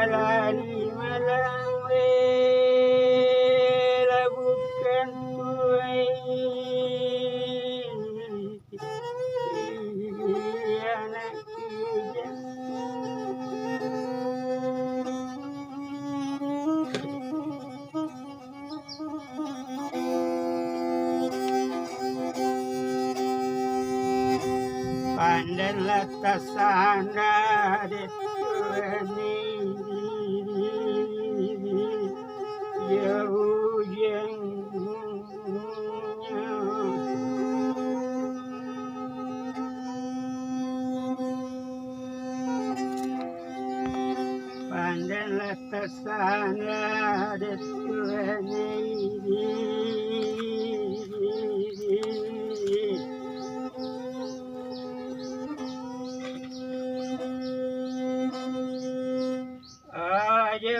Walali malang wela bukan tuai anak kijang pandalah tasana detuani pandalah tasana detuani aja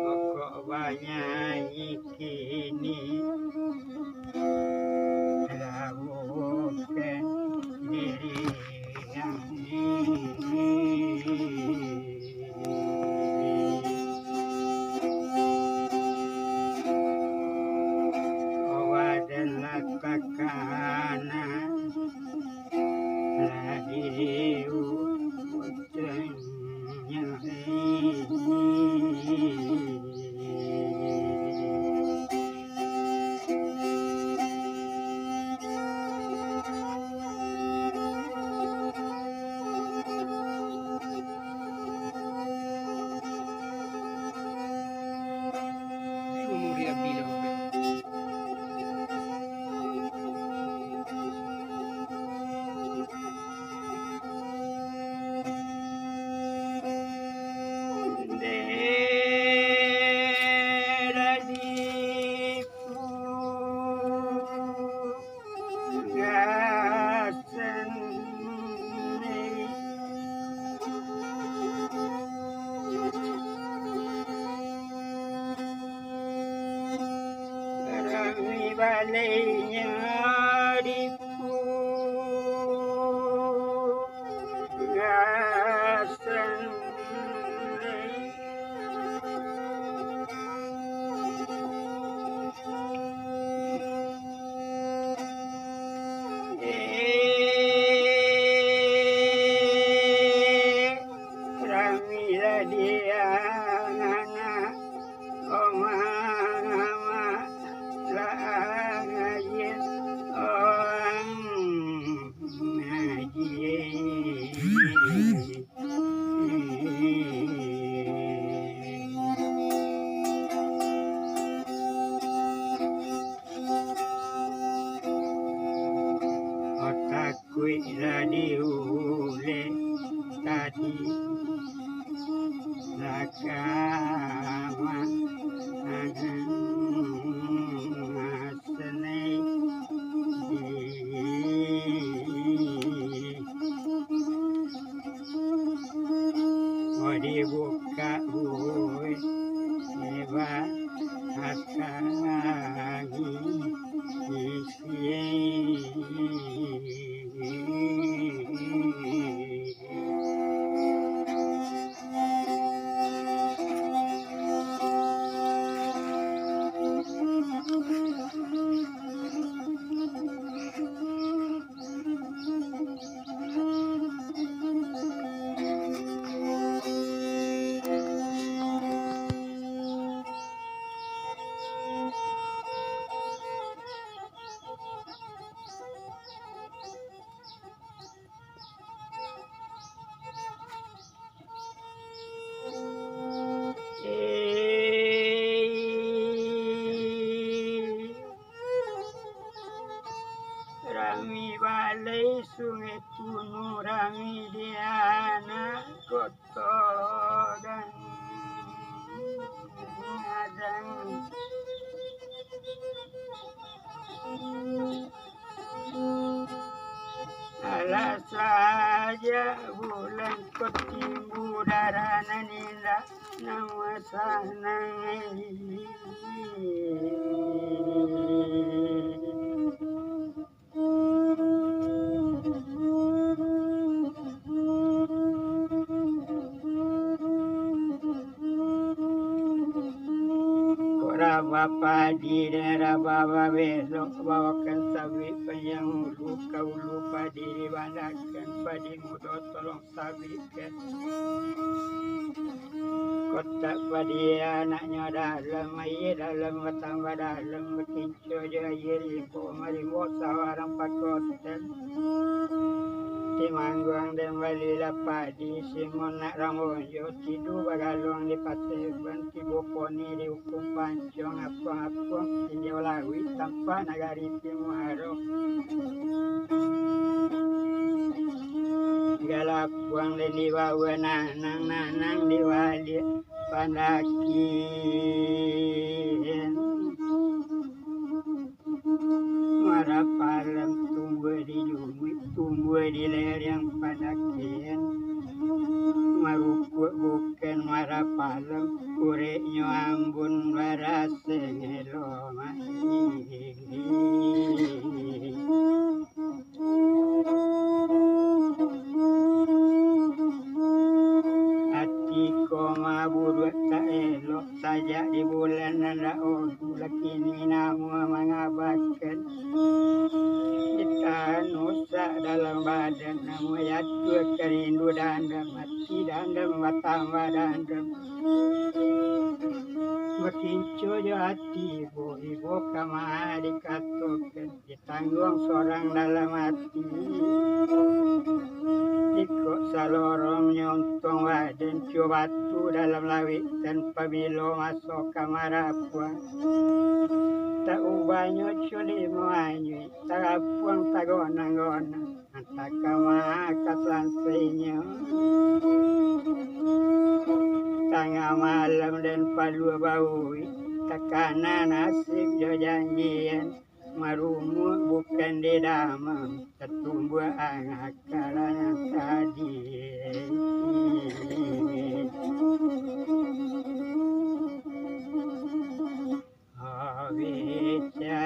pokok banyak kini labukan diri adalah kakana lagi utangnya balainya dipugasan ramila dia anak omang langayet orang najis otakku diule tadi nakama dibuka hui hebat hasangi isi bulan ketimbu darana ninda nama sanai. Bapa di daerah bapa besok bawakan sawi penyang ulu kau lupa diri bandakan padi muda tolong sabikan kotak padi anaknya dalam air dalam tambah dalam berkincu jaya ribu marimu sawarang pakotan Timangguang dan bali lapadi simon nak ramoyo tidu bagalong di paseban tibu poni di hukum pancong apang tinjau lawi tanpa nagari timuaro galapuang dan dibawa nanang diwali pandakin marapalam tumbuh di jumi tumbuh di leher yang padakian marupuk bukan marapalam ureknya ambun barase ngelo hati koma buruk tak elok saja di bulan nanda odu lakini namu mengabarkan kita nusa dalam badan namu yaitu kerindu dandam mati dandam matamba dandam berkincu jo hati ibu kamari katokan ditanggung seorang dalam hati ikut salorong nyontong waden batu dalam lawik tanpa bilo masuk kamar apa tak ubahnya culi muanyi tak puang tak gona tak kamar kaslansinya tengah malam dan palu bau tekanan nasib jo janjian marumu bukan di damang tertumbuh anak kalanya tadi bicara